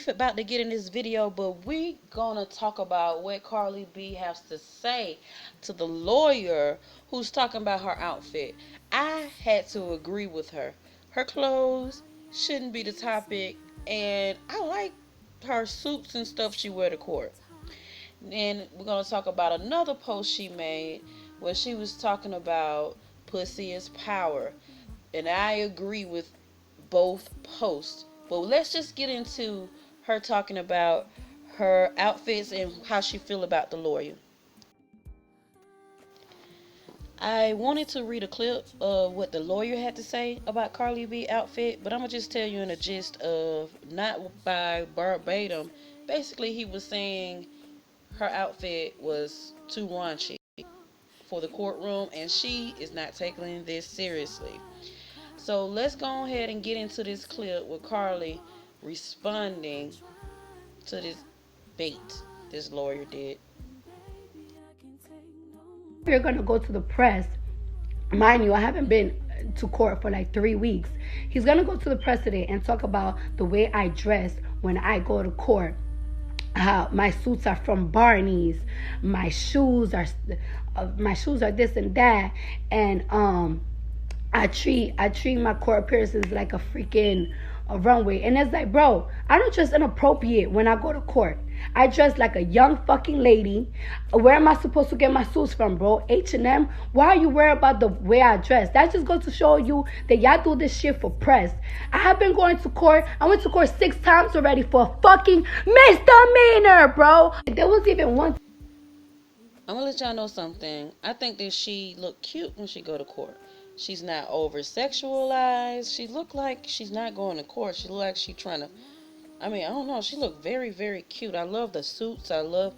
about to get in this video, but we gonna talk about what Cardi B has to say to the lawyer who's talking about her outfit. I had to agree with her. Her clothes shouldn't be the topic, and I like her suits and stuff she wear to court. And we're gonna talk about another post she made where she was talking about pussy is power, and I agree with both posts. But let's just get into her talking about her outfits and how she feel about the lawyer. I wanted to read a clip of what the lawyer had to say about Cardi B outfit, but I'm gonna just tell you in a gist of not by verbatim. Basically, he was saying her outfit was too raunchy for the courtroom, and she is not taking this seriously. So let's go ahead and get into this clip with Carly responding to this bait this lawyer did. You're going to go to the press. Mind you, I haven't been to court for like 3 weeks. He's going to go to the press today and talk about the way I dress when I go to court. How my suits are from Barney's, my shoes are this and that, and I treat my court appearances like a freaking runway. And it's like, bro, I don't dress inappropriate when I go to court. I dress like a young fucking lady. Where am I supposed to get my suits from, bro? H&M? Why are you worried about the way I dress? That just goes to show you that y'all do this shit for press. I have been going to court. I went to court 6 times already for a fucking misdemeanor, bro. There was even one. I'm gonna let y'all know something. I think that she look cute when she go to court. She's not over sexualized. She look like she's not going to court. She look like she trying to, I don't know. She look very, very cute. I love the suits. I love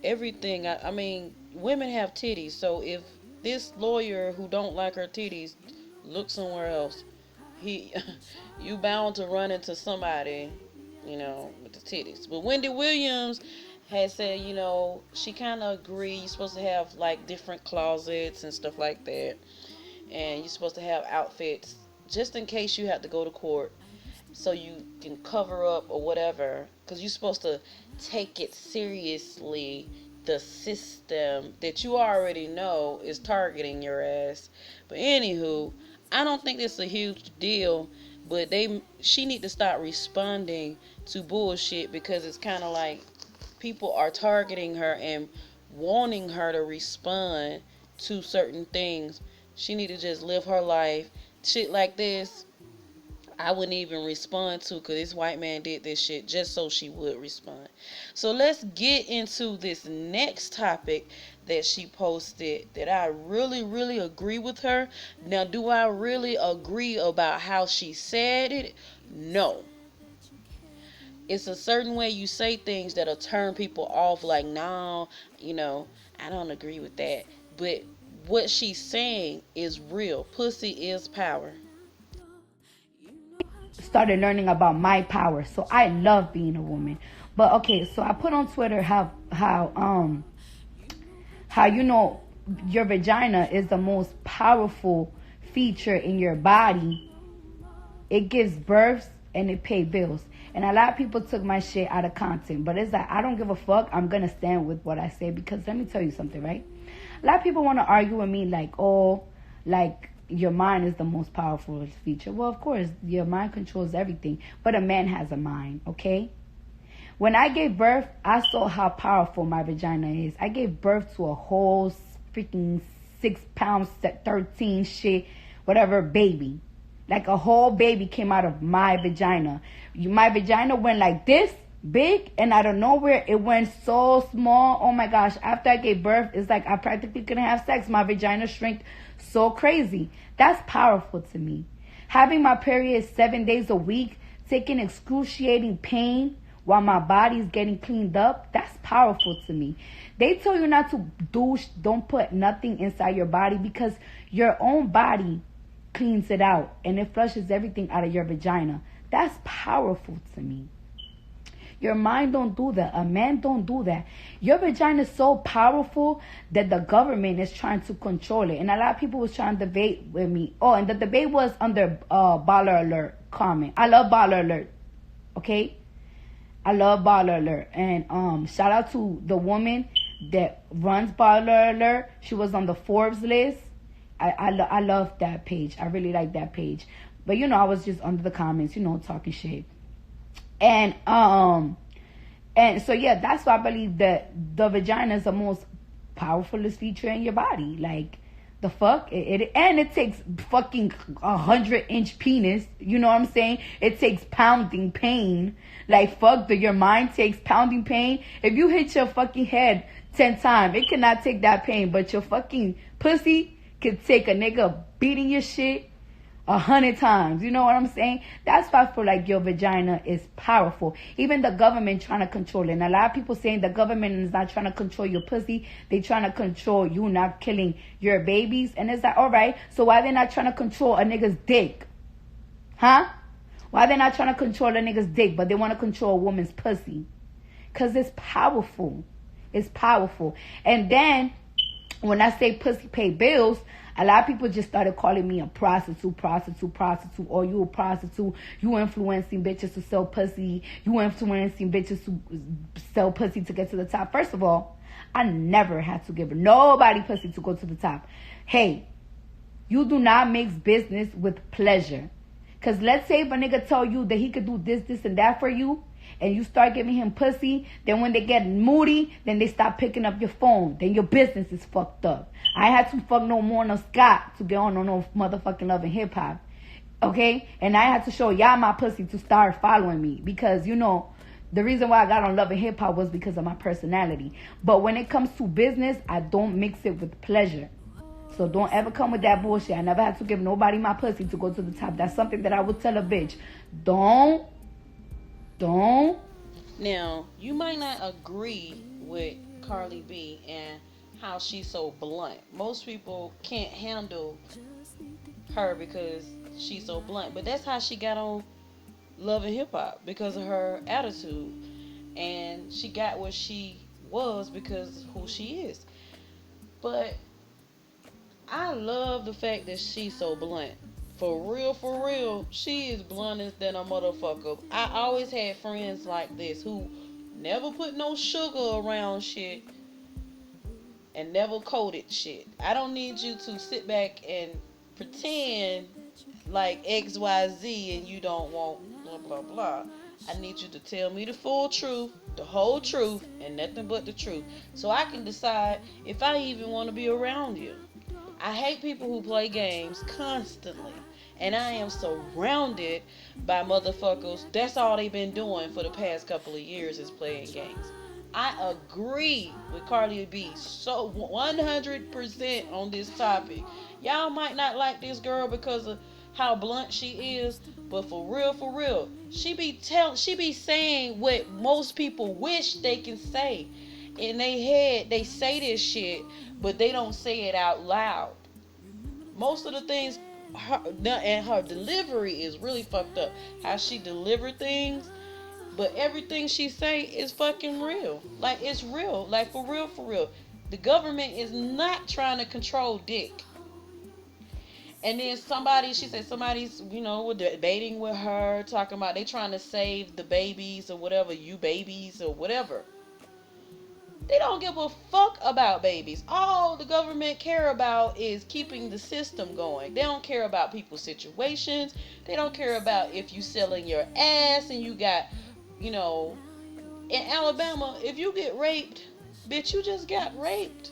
everything. I mean, women have titties. So if this lawyer who don't like her titties look somewhere else, you bound to run into somebody, with the titties. But Wendy Williams had said, she kind of agreed. You're supposed to have like different closets and stuff like that. And you're supposed to have outfits just in case you have to go to court so you can cover up or whatever, because you're supposed to take it seriously, the system that you already know is targeting your ass. But anywho, I don't think it's a huge deal, but she need to start responding to bullshit, because it's kind of like people are targeting her and wanting her to respond to certain things. She need to just live her life. Shit like this, I wouldn't even respond to, because this white man did this shit just so she would respond. So let's get into this next topic that she posted that I really, really agree with her. Now, do I really agree about how she said it? No. It's a certain way you say things that'll turn people off, like, no, I don't agree with that. But what she's saying is real. Pussy is power. Started learning about my power. So I love being a woman. But okay, so I put on Twitter how your vagina is the most powerful feature in your body. It gives birth and it pays bills. And a lot of people took my shit out of content. But it's like, I don't give a fuck. I'm going to stand with what I say, because let me tell you something, right? A lot of people want to argue with me like, your mind is the most powerful feature. Well, of course, your mind controls everything. But a man has a mind, okay? When I gave birth, I saw how powerful my vagina is. I gave birth to a whole freaking 6 pounds, 13 shit, whatever, baby. Like a whole baby came out of my vagina. My vagina went like this, big, and out of nowhere it went so small. Oh my gosh, after I gave birth, it's like I practically couldn't have sex. My vagina shrinked so crazy. That's powerful to me. Having my period 7 days a week, taking excruciating pain while my body's getting cleaned up, that's powerful to me. They tell you not to don't put nothing inside your body, because your own body cleans it out and it flushes everything out of your vagina. That's powerful to me. Your mind don't do that. A man don't do that. Your vagina is so powerful that the government is trying to control it. And a lot of people was trying to debate with me. Oh, and the debate was under Baller Alert comment. I love Baller Alert. Okay? I love Baller Alert. And shout out to the woman that runs Baller Alert. She was on the Forbes list. I love that page. I really like that page. But I was just under the comments, talking shit. And so yeah, that's why I believe that the vagina is the most powerful feature in your body. Like, the fuck? And it takes fucking 100-inch penis. You know what I'm saying? It takes pounding pain. Like, fuck, your mind takes pounding pain. If you hit your fucking head 10 times, it cannot take that pain. But your fucking pussy can take a nigga beating your shit 100 times. You know what I'm saying? That's why I feel like your vagina is powerful. Even the government trying to control it. And a lot of people saying the government is not trying to control your pussy. They trying to control you not killing your babies. And it's like, all right, so why they not trying to control a nigga's dick? Huh? Why they not trying to control a nigga's dick, but they want to control a woman's pussy? Because it's powerful. It's powerful. And then, when I say pussy pay bills, a lot of people just started calling me a prostitute, or you a prostitute, you influencing bitches to sell pussy, you influencing bitches to sell pussy to get to the top. First of all, I never had to give nobody pussy to go to the top. Hey, you do not mix business with pleasure. Because let's say if a nigga tell you that he could do this, and that for you, and you start giving him pussy, then when they get moody, then they stop picking up your phone. Then your business is fucked up. I had to fuck no more no Scott to get on no motherfucking Love and Hip Hop. Okay? And I had to show y'all my pussy to start following me. Because, the reason why I got on Love and Hip Hop was because of my personality. But when it comes to business, I don't mix it with pleasure. So don't ever come with that bullshit. I never had to give nobody my pussy to go to the top. That's something that I would tell a bitch. Don't. Now, you might not agree with Cardi B and how she's so blunt. Most people can't handle her because she's so blunt. But that's how she got on Love and Hip Hop, because of her attitude. And she got what she was because of who she is. But I love the fact that she's so blunt. For real, she is bluntest than a motherfucker. I always had friends like this who never put no sugar around shit and never coated shit. I don't need you to sit back and pretend like XYZ and you don't want blah blah blah. I need you to tell me the full truth, the whole truth, and nothing but the truth, so I can decide if I even want to be around you. I hate people who play games constantly. And I am surrounded by motherfuckers. That's all they've been doing for the past couple of years, is playing games. I agree with Cardi B so 100% on this topic. Y'all might not like this girl because of how blunt she is, but for real, she be saying what most people wish they can say. In their head, they say this shit, but they don't say it out loud. Most of the things, and her delivery is really fucked up. How she delivered things, but everything she say is fucking real. Like, it's real. Like, for real. The government is not trying to control dick. And then she said somebody's, debating with her, talking about they trying to save the babies or whatever, you babies or whatever. They don't give a fuck about babies. All the government care about is keeping the system going. They don't care about people's situations. They don't care about if you selling your ass and you got, in Alabama, if you get raped, bitch, you just got raped.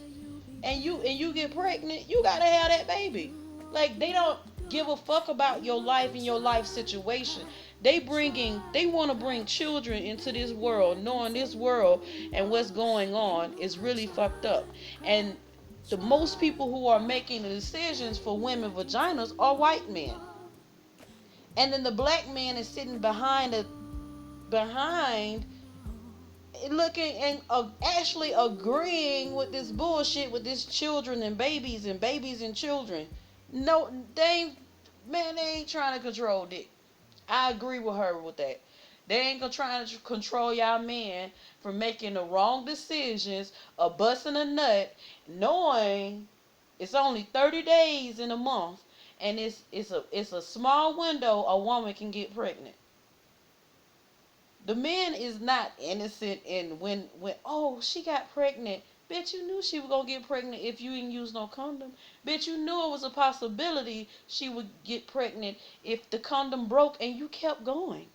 And you get pregnant, you gotta have that baby. Like, they don't give a fuck about your life and your life situation. They want to bring children into this world, knowing this world and what's going on is really fucked up. And the most people who are making the decisions for women vaginas are white men. And then the black man is sitting behind looking and actually agreeing with this bullshit with this children and babies and children. No, they ain't trying to control dick. I agree with her with that. They ain't gonna try to control y'all men from making the wrong decisions or busting a nut, knowing it's only 30 days in a month, and it's a small window a woman can get pregnant. The man is not innocent in when oh she got pregnant. Bitch, you knew she was gonna get pregnant if you didn't use no condom. Bitch, you knew it was a possibility she would get pregnant if the condom broke and you kept going.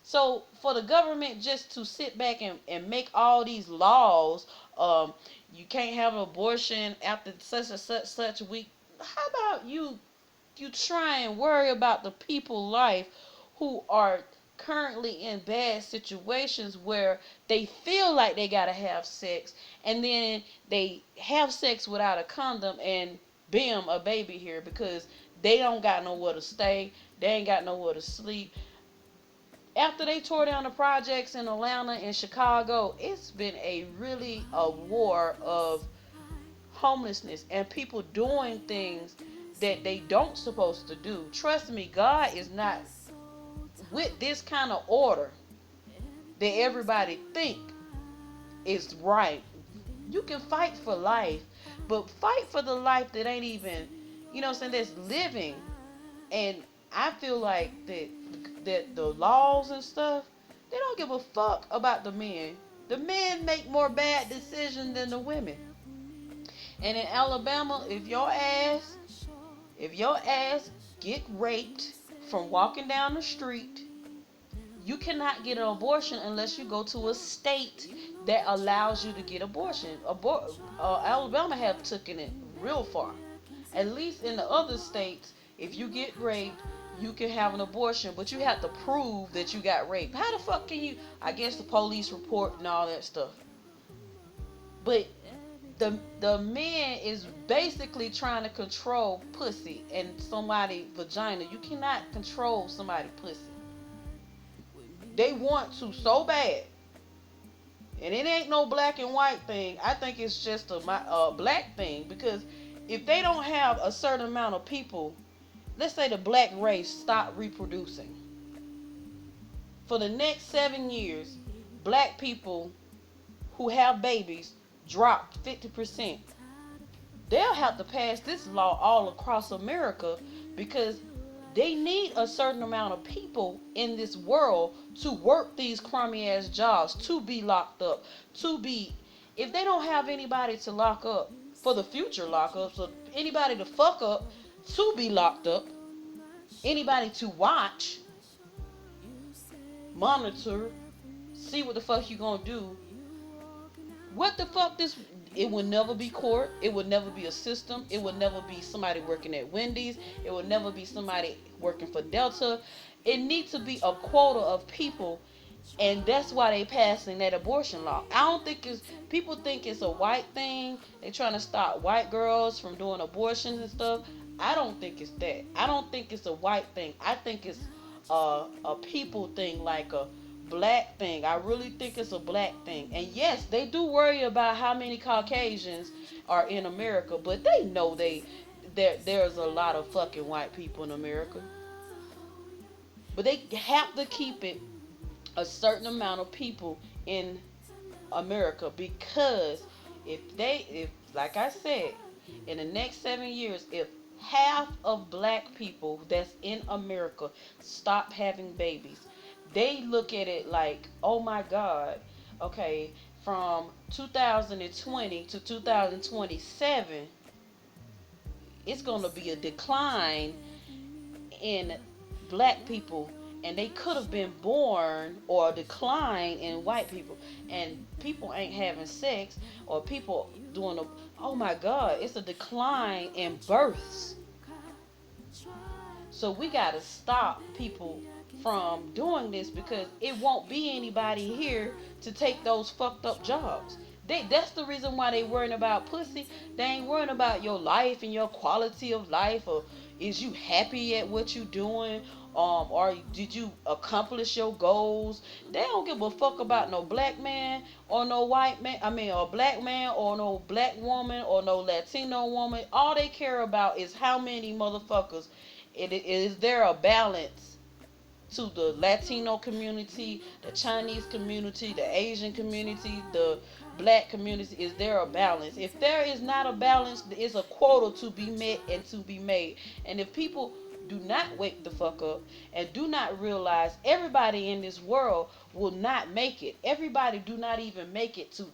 So for the government just to sit back and make all these laws, um, you can't have an abortion after such and such week. How about you try and worry about the people life who are currently in bad situations where they feel like they gotta have sex and then they have sex without a condom and bam, a baby here because they don't got nowhere to stay, they ain't got nowhere to sleep. After they tore down the projects in Atlanta and Chicago, it's been a war of homelessness and people doing things that they don't supposed to do. Trust me, God is not with this kind of order that everybody think is right. You can fight for life, but fight for the life that ain't even, you know what I'm saying, that's living. And I feel like that the laws and stuff, they don't give a fuck about the men. The men make more bad decisions than the women. And in Alabama, if your ass get raped from walking down the street, you cannot get an abortion unless you go to a state that allows you to get abortion. Alabama have taken it real far. At least in the other states, if you get raped, you can have an abortion, but you have to prove that you got raped. How the fuck can you? I guess the police report and all that stuff. But the man is basically trying to control pussy and somebody vagina. You cannot control somebody pussy. They want to so bad, and it ain't no black and white thing. I think it's just a black thing because if they don't have a certain amount of people, let's say the black race stop reproducing for the next 7 years, black people who have babies drop 50%. They'll have to pass this law all across America because they need a certain amount of people in this world to work these crummy ass jobs, to be locked up, to be, if they don't have anybody to lock up for the future lockups, or anybody to fuck up to be locked up, anybody to watch, monitor, see what the fuck you gonna do. What the fuck this? It will never be court. It will never be a system. It will never be somebody working at Wendy's. It will never be somebody working for Delta. It needs to be a quota of people, and that's why they passing that abortion law. I don't think it's, people think it's a white thing. They trying to stop white girls from doing abortions and stuff. I don't think it's that. I don't think it's a white thing. I think it's a people thing, like a black thing. I really think it's a black thing. And yes, they do worry about how many Caucasians are in America, but they know there's a lot of fucking white people in America. But they have to keep it a certain amount of people in America because if like I said, in the next 7 years, if half of black people that's in America stop having babies, they look at it like, oh my God, okay, from 2020 to 2027, it's going to be a decline in black people, and they could have been born, or a decline in white people, and people ain't having sex, or people doing a, oh my God, it's a decline in births. So we got to stop people from doing this because it won't be anybody here to take those fucked up jobs. That's the reason why they worrying about pussy. They ain't worrying about your life and your quality of life, or is you happy at what you doing, or did you accomplish your goals. They don't give a fuck about no black man or no white man, I mean a black man or no black woman or no Latino woman. All they care about is how many motherfuckers. Is there a balance to the Latino community, the Chinese community, the Asian community, the black community? Is there a balance? If there is not a balance, it's a quota to be met and to be made. And if people do not wake the fuck up and do not realize everybody in this world will not make it. Everybody do not even make it to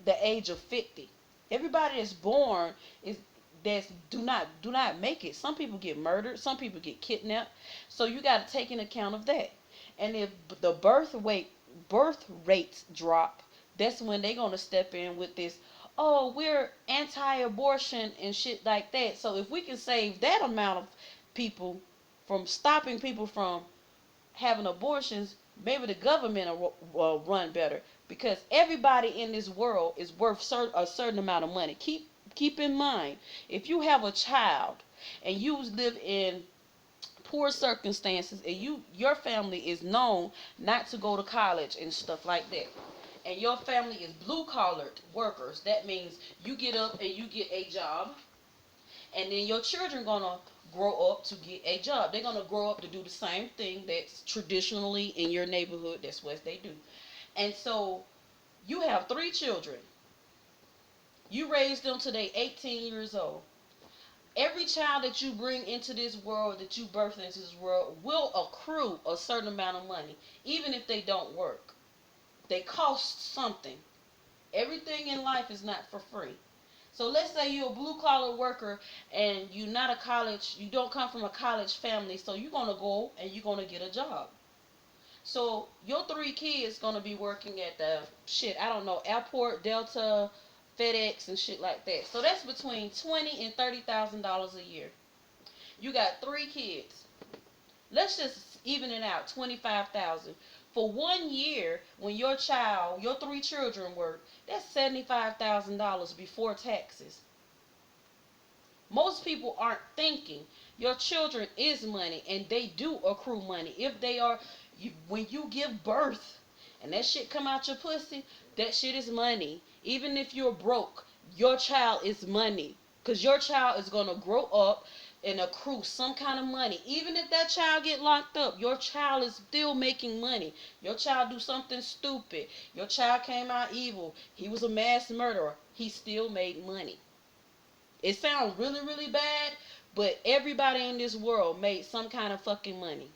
the age of 50. Everybody that's born is that's do not make it. Some people get murdered, some people get kidnapped. So you got to take into account of that. And if the birth rates drop, that's when they're going to step in with this, oh, we're anti-abortion and shit like that. So if we can save that amount of people from stopping people from having abortions, maybe the government will run better, because everybody in this world is worth a certain amount of money. Keep in mind, if you have a child and you live in poor circumstances and your family is known not to go to college and stuff like that, and your family is blue collared workers, that means you get up and you get a job, and then your children gonna grow up to get a job. They're gonna grow up to do the same thing that's traditionally in your neighborhood. That's what they do. And so you have 3 children. You raise them till they 18 years old. Every child that you bring into this world, that you birth into this world, will accrue a certain amount of money, even if they don't work. They cost something. Everything in life is not for free. So let's say you're a blue collar worker and you don't come from a college family, so you're gonna go and you're gonna get a job. So your 3 kids gonna be working at the I don't know, airport, Delta, FedEx, and shit like that. So that's between $20,000 and $30,000 a year. You got 3 kids. Let's just even it out, 25,000 for 1 year. When your 3 children work, that's $75,000 before taxes. Most people aren't thinking your children is money, and they do accrue money. If they are, when you give birth and that shit come out your pussy, that shit is money. Even if you're broke, your child is money, because your child is going to grow up and accrue some kind of money. Even if that child get locked up, your child is still making money. Your child do something stupid, your child came out evil, he was a mass murderer, he still made money. It sounds really, really bad, but everybody in this world made some kind of fucking money.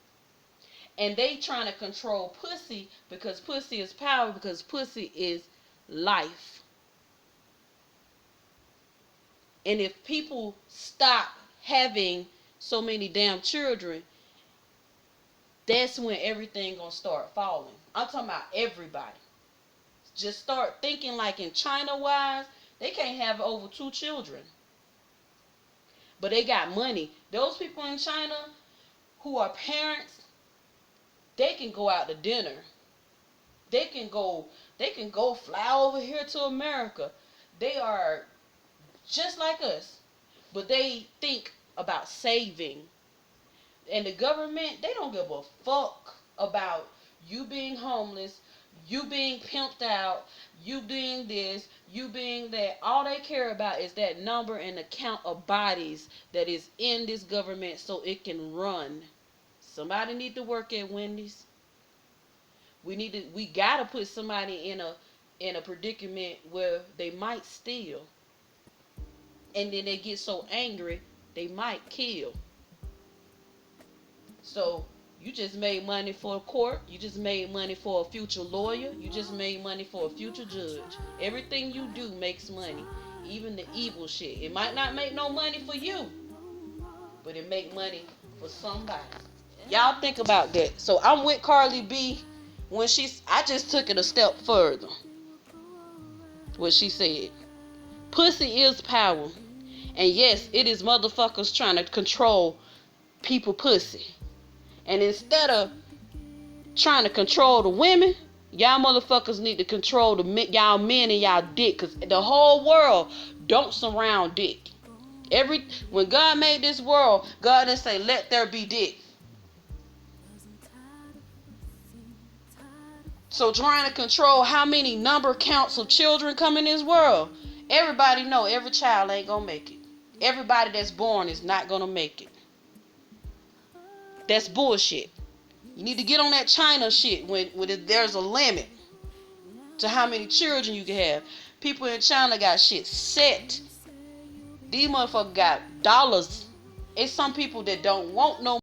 And they trying to control pussy, because pussy is power, because pussy is life. And if people stop having so many damn children, that's when everything gonna start falling. I'm talking about everybody. Just start thinking like in China wise, they can't have over 2 children. But they got money. Those people in China who are parents, they can go out to dinner. They can go fly over here to America. They are just like us. But they think about saving. And the government, they don't give a fuck about you being homeless, you being pimped out, you being this, you being that. All they care about is that number and the count of bodies that is in this government so it can run. Somebody need to work at Wendy's. We gotta put somebody in a predicament where they might steal, and then they get so angry they might kill. So you just made money for a court. You just made money for a future lawyer. You just made money for a future judge. Everything you do makes money. Even the evil shit. It might not make no money for you, but it make money for somebody. Y'all think about that. So I'm with Cardi B when I just took it a step further. What she said. Pussy is power. And yes, it is motherfuckers trying to control people pussy. And instead of trying to control the women, y'all motherfuckers need to control y'all men and y'all dick. Because the whole world don't surround dick. When God made this world, God didn't say, let there be dick. So trying to control how many number counts of children come in this world, everybody know every child ain't gonna make it. Everybody that's born is not gonna make it. That's bullshit. You need to get on that China shit when there's a limit to how many children you can have. People in China got shit set. These motherfuckers got dollars It's some people that don't want no